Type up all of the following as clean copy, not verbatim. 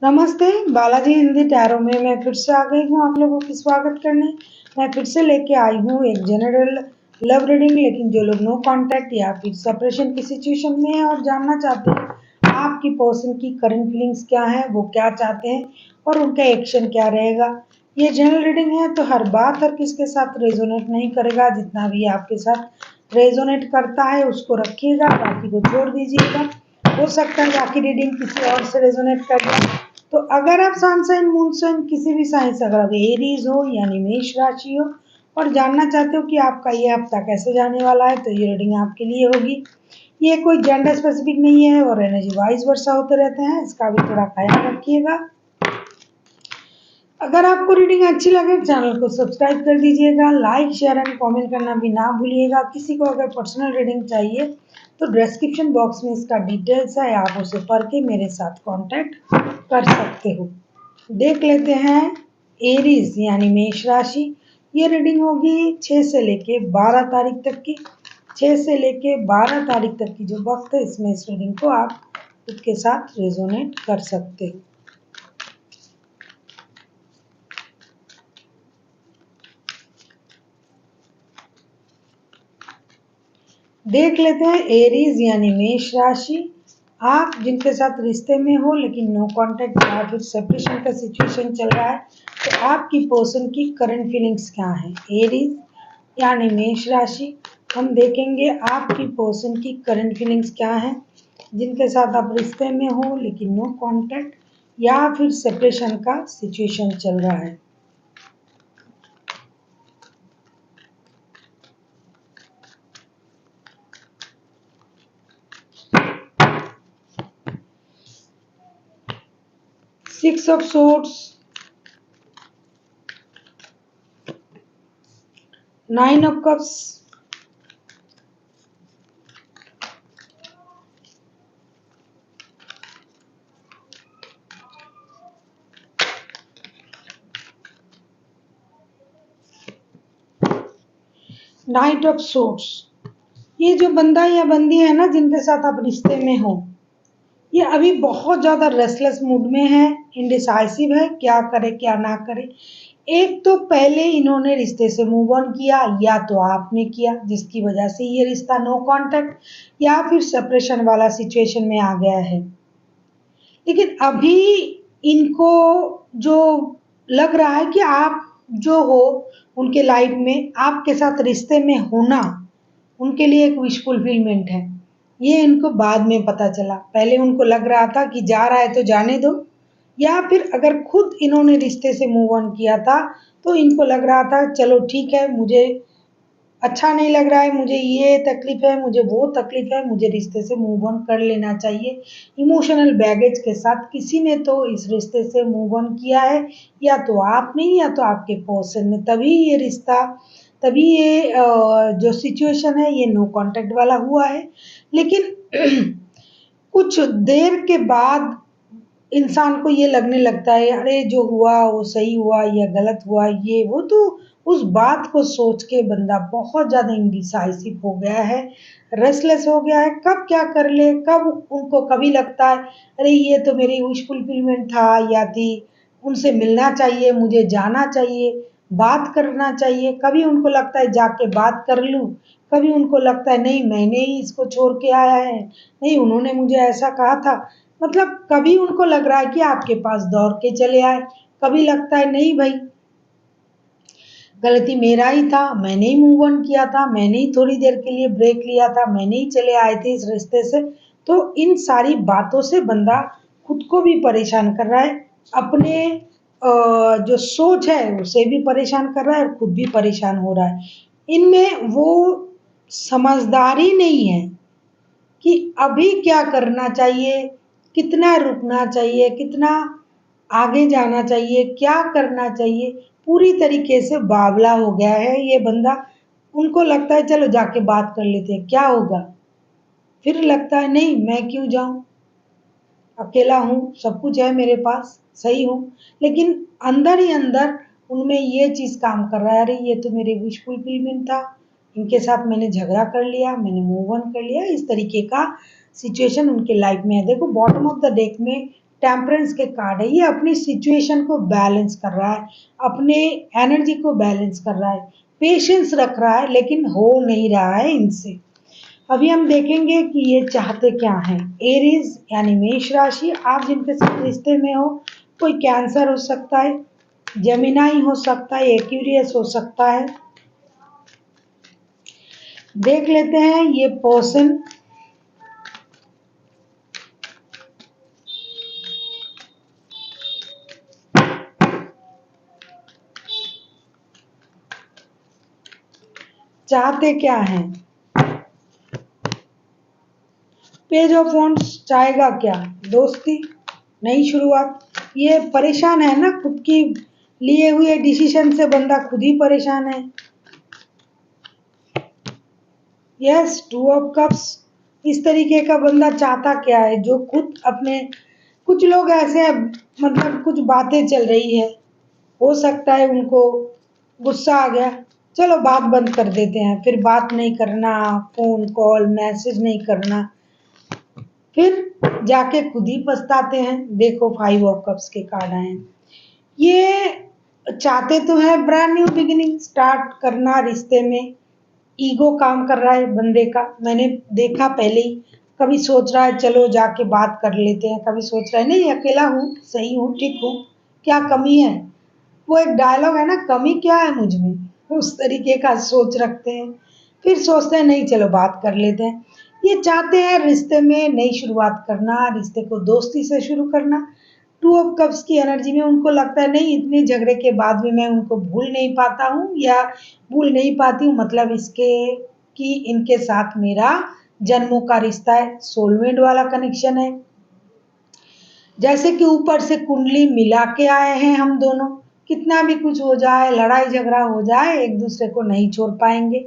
नमस्ते, बालाजी हिंदी टैरो में मैं फिर से आ गई हूँ आप लोगों की स्वागत करने। मैं फिर से लेके आई हूँ एक जनरल लव रीडिंग, लेकिन जो लोग नो कांटेक्ट या फिर सेपरेशन की सिचुएशन में है और जानना चाहते हैं आपकी पर्सन की करंट फीलिंग्स क्या है, वो क्या चाहते हैं और उनका एक्शन क्या रहेगा। ये जनरल रीडिंग है तो हर बात हर किसके साथ रेजोनेट नहीं करेगा। जितना भी आपके साथ रेजोनेट करता है उसको रखिएगा, बाकी को छोड़ दीजिएगा। हो सकता है आपकी रीडिंग किसी और से रेजोनेट कर जाए। तो अगर आप सन साइन मून साइन किसी भी साइन से, अगर आप एरीज हो यानी मेष राशि हो और जानना चाहते हो कि आपका ये हफ्ता कैसे जाने वाला है, तो ये रीडिंग आपके लिए होगी। ये कोई जेंडर स्पेसिफिक नहीं है और एनर्जी वाइज वर्षा होते रहते हैं, इसका भी थोड़ा ख्याल रखिएगा। अगर आपको रीडिंग अच्छी लगे चैनल को सब्सक्राइब कर दीजिएगा, लाइक शेयर एंड कमेंट करना भी ना भूलिएगा। किसी को अगर पर्सनल रीडिंग चाहिए तो डिस्क्रिप्शन बॉक्स में इसका डिटेल्स है, आप उसे पढ़ के मेरे साथ कांटेक्ट कर सकते हो। देख लेते हैं एरीज यानी मेष राशि। ये रीडिंग होगी 6 से लेके 12 तारीख तक की। 6 से लेके 12 तारीख तक की जो वक्त है, इसमें इस रीडिंग को आप खुद के साथ रेजोनेट कर सकते हो। देख लेते हैं एरीज यानी मेष राशि। आप जिनके साथ रिश्ते में हो लेकिन नो कांटेक्ट या फिर सेपरेशन का सिचुएशन चल रहा है, तो आपकी पर्सन की करंट फीलिंग्स क्या है। एरीज यानी मेष राशि, हम देखेंगे आपकी पर्सन की करंट फीलिंग्स क्या है जिनके साथ आप रिश्ते में हो लेकिन नो कांटेक्ट या फिर सेपरेशन का सिचुएशन चल रहा है। Six of swords, 9 of cups, 9 of swords। ये जो बंदा या बंदी है ना जिनके साथ आप रिश्ते में हो, ये अभी बहुत ज्यादा रेस्टलेस मूड में है, इनडिसाइसिव है, क्या करे क्या ना करे। एक तो पहले इन्होंने रिश्ते से मूव ऑन किया या तो आपने किया, जिसकी वजह से ये रिश्ता नो कांटेक्ट या फिर सेपरेशन वाला सिचुएशन में आ गया है। लेकिन अभी इनको जो लग रहा है कि आप जो हो उनके लाइफ में, आपके साथ रिश्ते में होना उनके लिए एक विश फुलफिलमेंट है। ये इनको बाद में पता चला, पहले उनको लग रहा था कि जा रहा है तो जाने दो, या फिर अगर खुद इन्होंने रिश्ते से मूव ऑन किया था तो इनको लग रहा था चलो ठीक है, मुझे अच्छा नहीं लग रहा है, मुझे ये तकलीफ है, मुझे वो तकलीफ है, मुझे रिश्ते से मूव ऑन कर लेना चाहिए। इमोशनल बैगेज के साथ किसी ने तो इस रिश्ते से मूव ऑन किया है, या तो आपने या तो आपके पर्सन ने, तभी ये रिश्ता, तभी ये जो सिचुएशन है ये नो कांटेक्ट वाला हुआ है। लेकिन कुछ देर के बाद इंसान को ये लगने लगता है अरे जो हुआ वो सही हुआ या गलत हुआ, ये वो, तो उस बात को सोच के बंदा बहुत ज्यादा इंडिसाइसिव हो गया है, रेस्टलेस हो गया है। कब क्या कर ले, कब उनको कभी लगता है अरे ये तो मेरी विश फुलफिलमेंट था, या थी उनसे मिलना चाहिए, मुझे जाना चाहिए, बात करना चाहिए। कभी उनको लगता है जाके बात कर लूं, कभी उनको लगता है नहीं मैंने ही इसको छोड़ के आया है, नहीं उन्होंने मुझे ऐसा कहा था। मतलब कभी उनको लग रहा है कि आपके पास दौड़ के चले आए, कभी लगता है नहीं भाई गलती मेरा ही था, मैंने ही मूव ऑन किया था, मैंने ही थोड़ी देर के लिए ब्रेक लिया था, मैंने ही चले आए थे इस रिश्ते से। तो इन सारी बातों से बंदा खुद को भी परेशान कर रहा है, अपने जो सोच है उसे भी परेशान कर रहा है और खुद भी परेशान हो रहा है। इनमें वो समझदारी नहीं है कि अभी क्या करना चाहिए, कितना रुकना चाहिए, कितना आगे जाना चाहिए, क्या करना चाहिए। पूरी तरीके से बावला हो गया है ये बंदा। उनको लगता है चलो जाके बात कर लेते हैं, क्या होगा। फिर लगता है नहीं मैं क्यों जाऊं, अकेला हूँ, सब कुछ है मेरे पास, सही हूँ। लेकिन अंदर ही अंदर उनमें ये चीज काम कर रहा है अरे ये तो मेरे विश फुलफिलमेंट था, इनके साथ मैंने झगड़ा कर लिया, मैंने मूव ऑन कर लिया, इस तरीके का सिचुएशन उनके लाइफ में है। देखो बॉटम ऑफ द डेक में टेम्परेंस के कार्ड है। ये अपनी सिचुएशन को बैलेंस कर रहा है, अपने एनर्जी को बैलेंस कर रहा है, पेशेंस रख रहा है, लेकिन हो नहीं रहा है इनसे। अभी हम देखेंगे कि ये चाहते क्या हैं। एरीज यानी मेष राशि, आप जिनके साथ रिश्ते में हो, कोई कैंसर हो सकता है, जेमिनाई हो सकता है, एक्वेरियस हो सकता है। देख लेते हैं ये पर्सन चाहते क्या हैं। पेज ऑफ वॉन्ड्स चाहेगा क्या? दोस्ती, नई शुरुआत। ये परेशान है ना, खुद की लिए हुए डिसीजन से बंदा खुद ही परेशान है। Yes, two of cups. इस तरीके का बंदा चाहता क्या है, जो खुद अपने, कुछ लोग ऐसे हैं, मतलब कुछ बातें चल रही है, हो सकता है उनको गुस्सा आ गया, चलो बात बंद कर देते हैं, फिर बात नहीं करना, फोन कॉल मैसेज नहीं करना, फिर जाके खुद ही पछताते हैं। देखो फाइव ऑफ कप्स के कार्ड आए हैं। ये चाहते तो है ब्रांड न्यू बिगिनिंग स्टार्ट करना रिश्ते में। ईगो काम कर रहा है बंदे का, मैंने देखा पहले ही। कभी सोच रहा है चलो जाके बात कर लेते हैं, कभी सोच रहा है नहीं अकेला हूँ, सही हूँ, ठीक हूँ, क्या कमी है। वो एक डायलॉग है ना, कमी क्या है मुझ में, उस तरीके का सोच रखते हैं। फिर सोचते हैं नहीं चलो बात कर लेते हैं। ये चाहते हैं रिश्ते में नई शुरुआत करना, रिश्ते को दोस्ती से शुरू करना। टू ऑफ कप्स की एनर्जी में उनको लगता है नहीं, इतने झगड़े के बाद भी मैं उनको भूल नहीं पाता हूँ या भूल नहीं पाती हूँ, मतलब इसके कि इनके साथ मेरा जन्मों का रिश्ता है, सोलमेट वाला कनेक्शन है। जैसे कि ऊपर से कुंडली मिला के आए हैं हम दोनों, कितना भी कुछ हो जाए, लड़ाई झगड़ा हो जाए, एक दूसरे को नहीं छोड़ पाएंगे।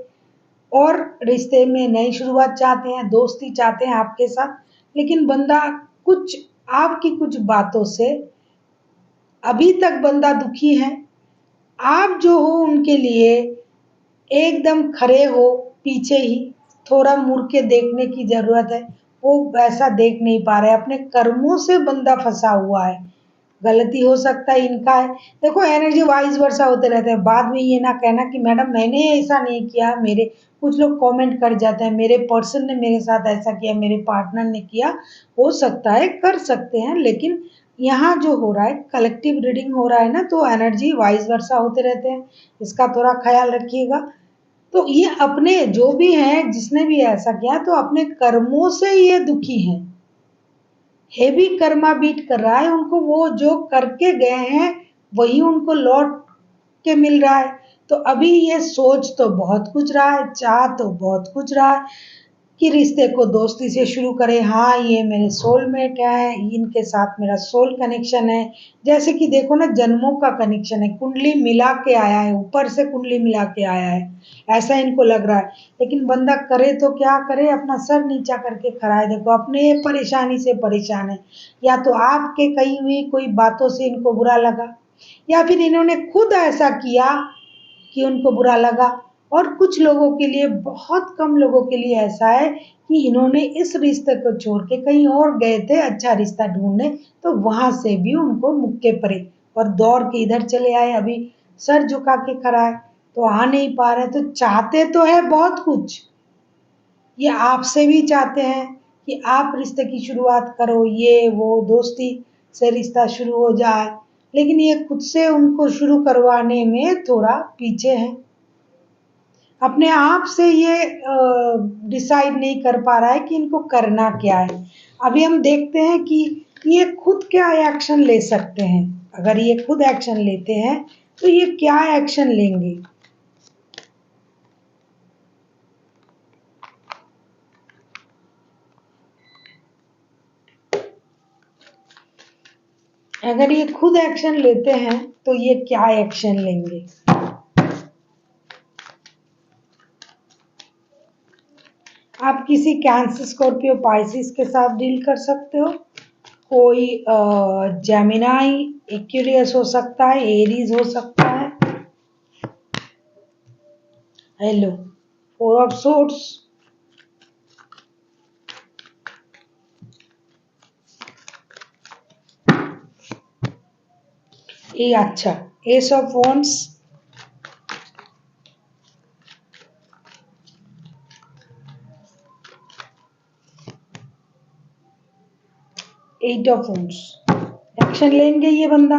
और रिश्ते में नई शुरुआत चाहते हैं, दोस्ती चाहते हैं आपके साथ, लेकिन बंदा कुछ, आपकी कुछ बातों से अभी तक बंदा दुखी है। आप जो हो उनके लिए एकदम खड़े हो, पीछे ही थोड़ा मुड़ के देखने की जरूरत है। वो वैसा देख नहीं पा रहे, अपने कर्मों से बंदा फंसा हुआ है। गलती हो सकता है इनका है। देखो एनर्जी वाइज वर्षा होते रहते हैं, बाद में ये ना कहना कि मैडम मैंने ऐसा नहीं किया, मेरे कुछ लोग कमेंट कर जाते हैं मेरे पर्सन ने मेरे साथ ऐसा किया, मेरे पार्टनर ने किया। हो सकता है कर सकते हैं, लेकिन यहाँ जो हो रहा है कलेक्टिव रीडिंग हो रहा है ना, तो एनर्जी वाइज वर्षा होते रहते हैं, इसका थोड़ा ख्याल रखिएगा। तो ये अपने जो भी है, जिसने भी ऐसा किया, तो अपने कर्मों से ये दुखी है, हेवी कर्मा बीट कर रहा है उनको। वो जो करके गए हैं वही उनको लौट के मिल रहा है। तो अभी ये सोच तो बहुत कुछ रहा है, चाह तो बहुत कुछ रहा है कि रिश्ते को दोस्ती से शुरू करें। हाँ ये मेरे सोलमेट है, इनके साथ मेरा सोल कनेक्शन है। जैसे कि देखो ना, जन्मों का कनेक्शन है, कुंडली मिला के आया है, ऊपर से कुंडली मिला के आया है, ऐसा इनको लग रहा है। लेकिन बंदा करे तो क्या करे, अपना सर नीचा करके खड़ा है। देखो अपने परेशानी से परेशान है, या तो आपके कही हुई कोई बातों से इनको बुरा लगा, या फिर इन्होंने खुद ऐसा किया कि उनको बुरा लगा। और कुछ लोगों के लिए, बहुत कम लोगों के लिए ऐसा है कि इन्होंने इस रिश्ते को छोड़ के कहीं और गए थे अच्छा रिश्ता ढूंढने, तो वहां से भी उनको मुक्के पड़े और दौड़ के इधर चले आए। अभी सर झुका के खड़ा है, तो आ नहीं पा रहे। तो चाहते तो है बहुत कुछ, ये आपसे भी चाहते हैं कि आप रिश्ते की शुरुआत करो, ये वो दोस्ती से रिश्ता शुरू हो जाए, लेकिन ये खुद से उनको शुरू करवाने में थोड़ा पीछे है। अपने आप से ये डिसाइड नहीं कर पा रहा है कि इनको करना क्या है। अभी हम देखते हैं कि ये खुद क्या एक्शन ले सकते हैं। अगर ये खुद एक्शन लेते हैं तो ये क्या एक्शन लेंगे। अगर ये खुद एक्शन लेते हैं तो ये क्या एक्शन लेंगे। आप किसी कैंसर, स्कॉर्पियो, पाइसिस के साथ डील कर सकते हो। कोई जेमिनाई, एक्वेरियस हो सकता है, एरीज हो सकता है। Hello, four of swords. ये अच्छा, S of wands, 8 of wands. Action लेंगे ये बंदा,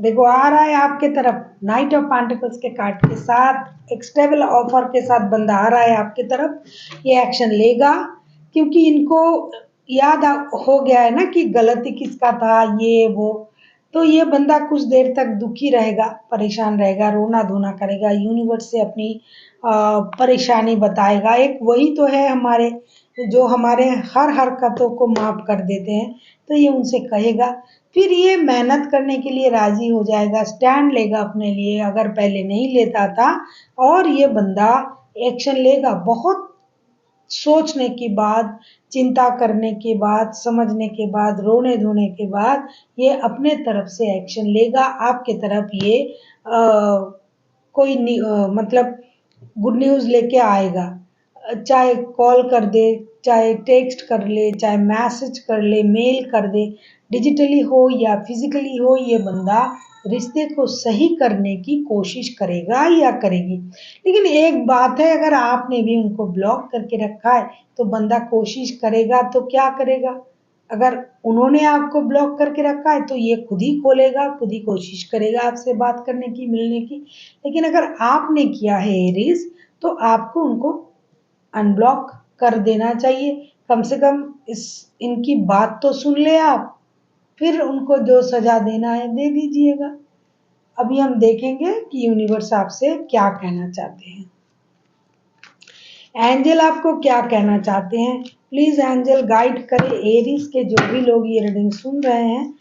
देखो आ रहा है आपके तरफ, नाइट ऑफ पेंटिकल्स के कार्ड के साथ एक स्टेबल ऑफर के साथ बंदा आ रहा है आपके तरफ। ये एक्शन लेगा क्योंकि इनको हो गया है ना कि गलती किसका था, ये वो। तो ये बंदा कुछ देर तक दुखी रहेगा, परेशान रहेगा, रोना धोना करेगा, यूनिवर्स से अपनी परेशानी बताएगा। एक वही तो है हमारे, जो हमारे हर हरकतों को माफ कर देते हैं, तो ये उनसे कहेगा। फिर ये मेहनत करने के लिए राजी हो जाएगा, स्टैंड लेगा अपने लिए, अगर पहले नहीं लेता था। और ये बंदा एक्शन लेगा, बहुत सोचने के बाद, चिंता करने के बाद, समझने के बाद, रोने धोने के बाद ये अपने तरफ से एक्शन लेगा। आपके तरफ ये मतलब गुड न्यूज़ लेके आएगा। चाहे कॉल कर दे, चाहे टेक्स्ट कर ले, चाहे मैसेज कर ले, मेल कर दे, डिजिटली हो या फिजिकली हो, ये बंदा रिश्ते को सही करने की कोशिश करेगा या करेगी। लेकिन एक बात है, अगर आपने भी उनको ब्लॉक करके रखा है तो बंदा कोशिश करेगा तो क्या करेगा। अगर उन्होंने आपको ब्लॉक करके रखा है तो ये खुद ही खोलेगा, खुद ही कोशिश करेगा आपसे बात करने की, मिलने की। लेकिन अगर आपने किया है एरीज, तो आपको उनको अनब्लॉक कर देना चाहिए। कम से कम इस इनकी बात तो सुन ले आप, फिर उनको जो सजा देना है दे दीजिएगा। अभी हम देखेंगे कि यूनिवर्स आपसे क्या कहना चाहते हैं। एंजल आपको क्या कहना चाहते हैं, प्लीज एंजल गाइड करें एरीज के जो भी लोग ये रीडिंग सुन रहे हैं,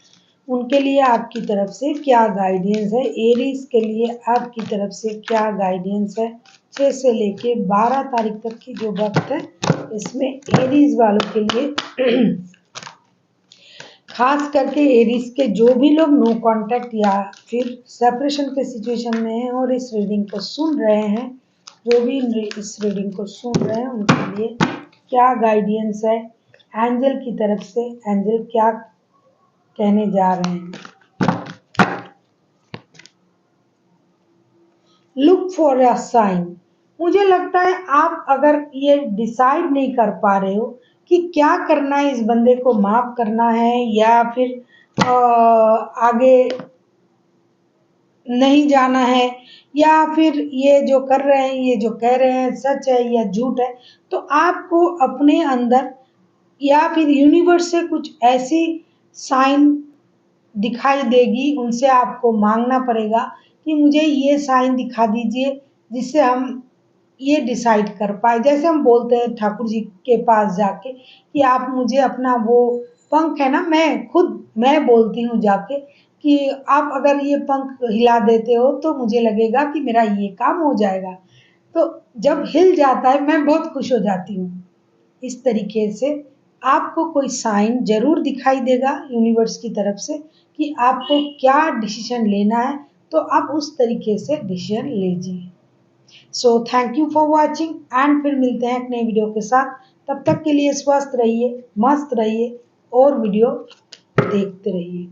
उनके लिए आपकी तरफ से क्या गाइडेंस है। एरीज के लिए आपकी तरफ से क्या गाइडेंस है 6 से लेके 12 तारीख तक की जो वक्त है, इसमें एरीज वालों के लिए खास करके एरीज के जो भी लोग नो कांटेक्ट या फिर सेपरेशन के सिचुएशन में हैं और इस रीडिंग को सुन रहे हैं, जो भी इस रीडिंग को सुन रहे हैं उनके लिए क्या गाइडेंस है एंजल की तरफ से, एंजल क्या कहने जा रहे हैं। Look for a sign. मुझे लगता है आप अगर ये डिसाइड नहीं कर पा रहे हो कि क्या करना है, इस बंदे को माफ करना है या फिर आगे नहीं जाना है, या फिर ये जो कर रहे हैं, ये जो कह रहे हैं सच है या झूठ है, तो आपको अपने अंदर या फिर यूनिवर्स से कुछ ऐसी साइन दिखाई देगी, उनसे आपको मांगना पड़ेगा कि मुझे ये साइन दिखा दीजिए जिससे हम ये डिसाइड कर पाए। जैसे हम बोलते हैं ठाकुर जी के पास जाके कि आप मुझे अपना वो पंख है ना, मैं बोलती हूँ जाके कि आप अगर ये पंख हिला देते हो तो मुझे लगेगा कि मेरा ये काम हो जाएगा। तो जब हिल जाता है मैं बहुत खुश हो जाती हूँ। इस तरीके से आपको कोई साइन जरूर दिखाई देगा यूनिवर्स की तरफ से कि आपको क्या डिसीजन लेना है, तो आप उस तरीके से डिसीजन लीजिए। So thank you for watching and फिर मिलते हैं एक नए वीडियो के साथ। तब तक के लिए स्वस्थ रहिए, मस्त रहिए और वीडियो देखते रहिए।